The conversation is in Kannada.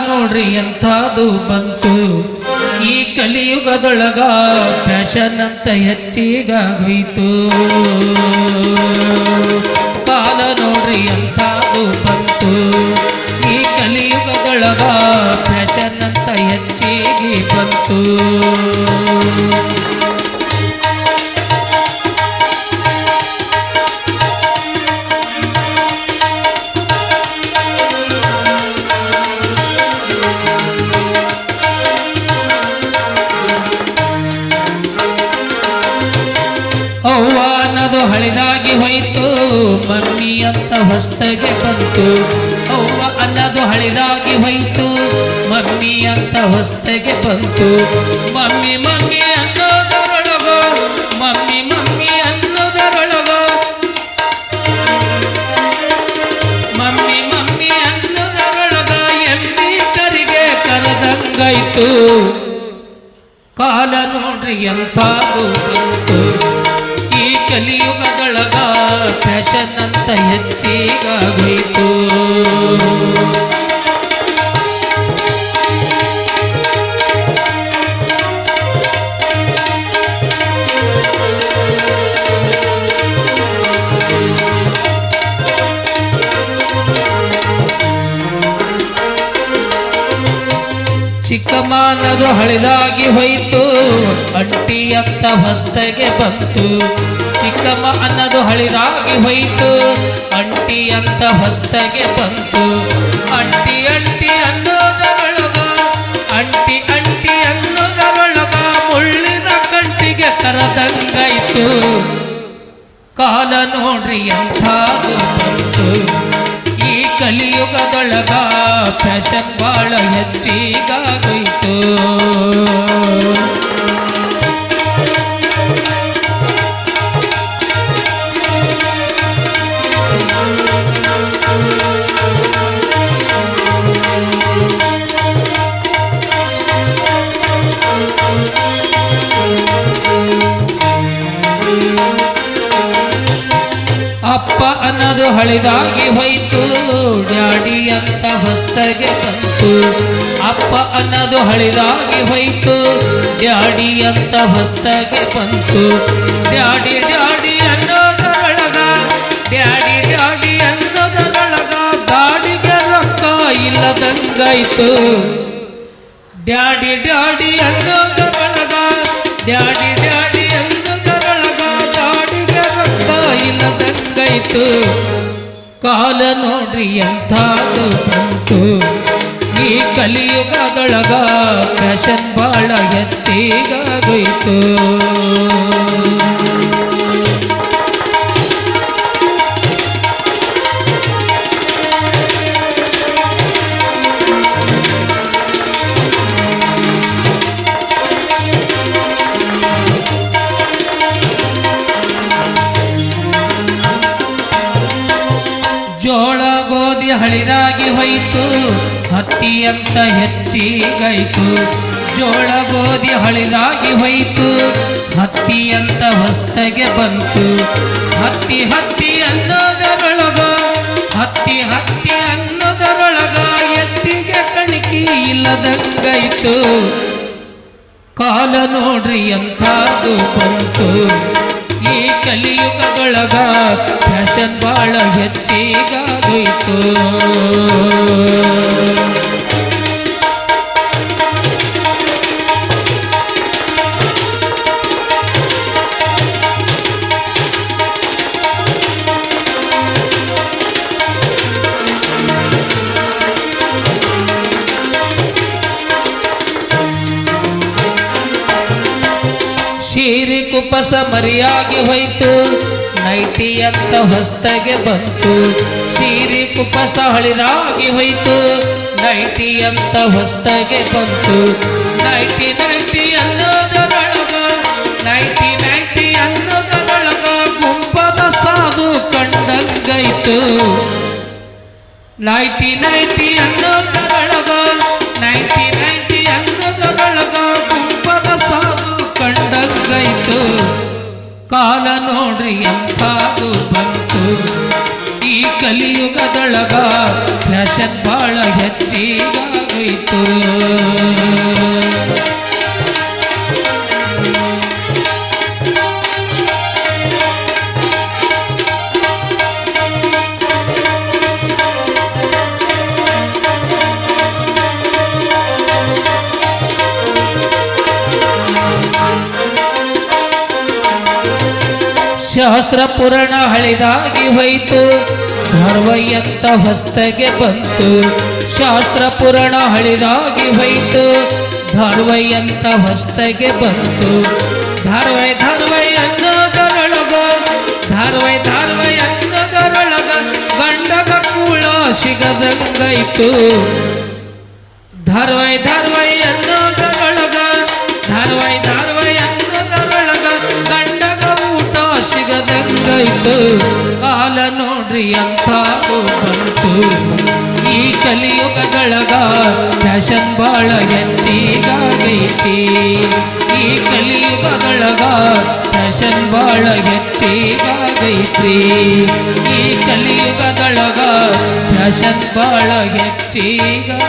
ನೋಡ್ರಿ ಎಂಥದು ಬಂತು ಈ ಕಲಿಯುಗದೊಳಗ ಫ್ಯಾಷನ್ ಅಂತ ಹೆಚ್ಚಿಗಾಗೋಯ್ತು ಕಾಲ ನೋಡ್ರಿ ಎಂಥದು ಬಂತು ಈ ಕಲಿಯುಗದೊಳಗ ಫ್ಯಾಷನ್ ಅಂತ ಹೆಚ್ಚಿಗೆ ಬಂತು ಅವ್ವ ಅನ್ನೋದು ಹಳಿದಾಗಿ ಹೋಯ್ತು ಮಮ್ಮಿ ಅಂತ ಹೊಸ್ತಗೆ ಬಂತು ಅವ್ವ ಅನ್ನೋದು ಹಳಿದಾಗಿ ಹೋಯ್ತು ಮಮ್ಮಿ ಅಂತ ಹೊಸ್ತಗೆ ಬಂತು ಮಮ್ಮಿ ಮಮ್ಮಿ ಅನ್ನೋದರೊಳಗೋ ಮಮ್ಮಿ ಮಮ್ಮಿ ಅನ್ನೋದರೊಳಗೋ ಮಮ್ಮಿ ಮಮ್ಮಿ ಅನ್ನೋದರೊಳಗ ಎಮ್ಮಿ ಕರಿಗೆ ಕರೆದಂಗಾಯ್ತು ಕಾಲ ನೋಡ್ರಿ ಎಂಥದು ಬಂತು ಈ ಕಲಿಯುಗದೊಳಗ ಫ್ಯಾಷನ್ ಅಂತ ಹೆಚ್ಚಿಗಾಗೋಯ್ತು ಚಿಕ್ಕಮ್ಮ ಅನ್ನೋದು ಹಳಿದಾಗಿ ಹೋಯ್ತು ಅಂಟಿ ಅಂತ ಹೊಸ್ತಗೆ ಬಂತು ಚಿಕ್ಕಮ್ಮ ಅನ್ನೋದು ಹಳಿದಾಗಿ ಹೋಯ್ತು ಅಂಟಿ ಅಂತ ಹೊಸ್ತಗೆ ಬಂತು ಅಂಟಿ ಅಂಟಿ ಅನ್ನೋದರೊಳಗ ಅಂಟಿ ಅಂಟಿ ಅನ್ನೋದರೊಳಗ ಮುಳ್ಳಿನ ಕಂಟಿಗೆ ಕರೆದಂಗಾಯ್ತು ಕಾಲ ನೋಡ್ರಿ ಎಂಥದು ಬಂತು ಈ ಕಲಿಯುಗದೊಳಗ ಫ್ಯಾಷನ್ ಬಾಳ ಹೆಚ್ಚಿಗಾಗೋಯ್ತು ಅಪ್ಪ ಅನ್ನೋದು ಹಳಿದಾಗಿ ಹೋಯ್ತು ಡ್ಯಾಡಿ ಅಂತ ಹೊಸ್ತಗೆ ಬಂತು ಅಪ್ಪ ಅನ್ನೋದು ಹಳಿದಾಗಿ ಹೋಯ್ತು ಡ್ಯಾಡಿ ಅಂತ ಹೊಸ್ತಗೆ ಬಂತು ಡ್ಯಾಡಿ ಡ್ಯಾಡಿ ಅನ್ನೋದರೊಳಗ ಡ್ಯಾಡಿ ಡ್ಯಾಡಿ ಅನ್ನೋದರೊಳಗ ದಾಡಿಗೆ ರೊಕ್ಕ ಇಲ್ಲದಂಗಾಯ್ತು ಡ್ಯಾಡಿ ಡ್ಯಾಡಿ ಅನ್ನೋದರೊಳಗ ಡ್ಯಾಡಿ ಡ್ಯಾಡಿ ಅನ್ನೋದರೊಳಗ ದಾಡಿಗೆ ರೊಕ್ಕ ಇಲ್ಲದಂಗಾಯ್ತು ಕಾಲ ನೋಡ್ರಿ ಎಂಥದು ಬಂತು ಈ ಕಲಿಯುಗದೊಳಗ ಫ್ಯಾಷನ್ ಬಾಳ ಹೆಚ್ಚಿಗಾಗೋಯ್ತು ಜೋಳ ಗೋಧಿ ಹಳಿದಾಗಿ ಹೋಯ್ತು ಹತ್ತಿ ಅಂತ ಹೆಚ್ಚಿಗಾಯ್ತು ಜೋಳ ಗೋಧಿ ಹಳಿದಾಗಿ ಹೋಯ್ತು ಹತ್ತಿ ಅಂತ ಹೊಸ್ತಗೆ ಬಂತು ಹತ್ತಿ ಹತ್ತಿ ಅನ್ನೋದರೊಳಗ ಹತ್ತಿ ಹತ್ತಿ ಅನ್ನೋದರೊಳಗ ಎತ್ತಿಗೆ ಕಣಿಕಿ ಇಲ್ಲದಂಗಾಯ್ತು ಕಾಲ ನೋಡ್ರಿ ಎಂಥದು ಬಂತು ಈ ಕಲಿಯುಗದೊಳಗ ಫ್ಯಾಷನ್ ಬಾಳ ಹೆಚ್ಚಿಗಾಗೋಯ್ತು ಸೀರೆ ಕುಪ್ಪಸ ಮರಿಯಾಗಿ ಹೋಯ್ತು ನೈಟಿ ಅಂತ ಹೊಸ್ತಗೆ ಬಂತು ಸೀರೆ ಕುಪ್ಪಸ ಹಳಿದಾಗಿ ಹೋಯ್ತು ನೈಟಿ ಅಂತ ಹೊಸ್ತಗೆ ಬಂತು ನೈಟಿ ನೈಟಿ ಅನ್ನೋದರೊಳಗ ನೈಟಿ ನೈಟಿ ಅನ್ನೋದರೊಳಗ ಗುಂಪದ ಸಾಧು ಕಂಡಂಗಾಯ್ತು ನೈಟಿ ನೈಟಿ ಅನ್ನೋದರೊಳಗ ನೈಟಿ ನೈಟಿ ಅನ್ನೋದರೊಳಗ ಗುಂಪದ ಸಾಧು ಕಂಡಂಗಾಯ್ತು ಕಾಲ ನೋಡ್ರಿ ಎಂಥದು ಬಂತು ಈ ಕಲಿಯುಗದೊಳಗ ಫ್ಯಾಷನ್ ಬಾಳ ಹೆಚ್ಚಿಗಾಗೋಯ್ತು ಹೋಯ್ತು. ಶಾಸ್ತ್ರ ಪುರಾಣ ಹಳಿದಾಗಿ ಹೋಯ್ತು, ಧಾರವಾಹಿಯಂತ ಹೊಸ್ತಗೆ ಬಂತು. ಶಾಸ್ತ್ರ ಪುರಾಣ ಹಳಿದಾಗಿ ಹೋಯ್ತು, ಧಾರವಾಹಿಯಂತ ಹೊಸ್ತಗೆ ಬಂತು. ಧಾರವಾಹಿ ಧಾರವಾಹಿ ಅನ್ನೋದರೊಳಗ, ಧಾರವಾಹಿ ಅನ್ನೋದರೊಳಗ ಗಂಡಗ ಕೂಳ ಸಿಗದಂಗಾಯ್ತು. ಧಾರವಾಹಿ ಅನ್ನೋದರೊಳಗ, ಧಾರವಾಹಿ ಅನ್ನೋದರೊಳಗ ಗಂಡಗ ಊಟ ಸಿಗದಂಗಾಯ್ತು. ಕಾಲ ನೋಡ್ರಿ ಅಂತಾಗೂ ಬಂತು. ಈ ಕಲಿಯುಗದೊಳಗ ಫ್ಯಾಷನ್ ಬಾಳ ಹೆಚ್ಚಿಗಾಗೈತಿ. ಈ ಕಲಿಯುಗದೊಳಗ ಫ್ಯಾಷನ್ ಬಾಳ ಹೆಚ್ಚಿಗಾಗೈತ್ರಿ. ಈ ಕಲಿಯುಗದೊಳಗ ಫ್ಯಾಷನ್ ಬಾಳ ಹೆಚ್ಚಿಗಾಗೈತ್ರಿ.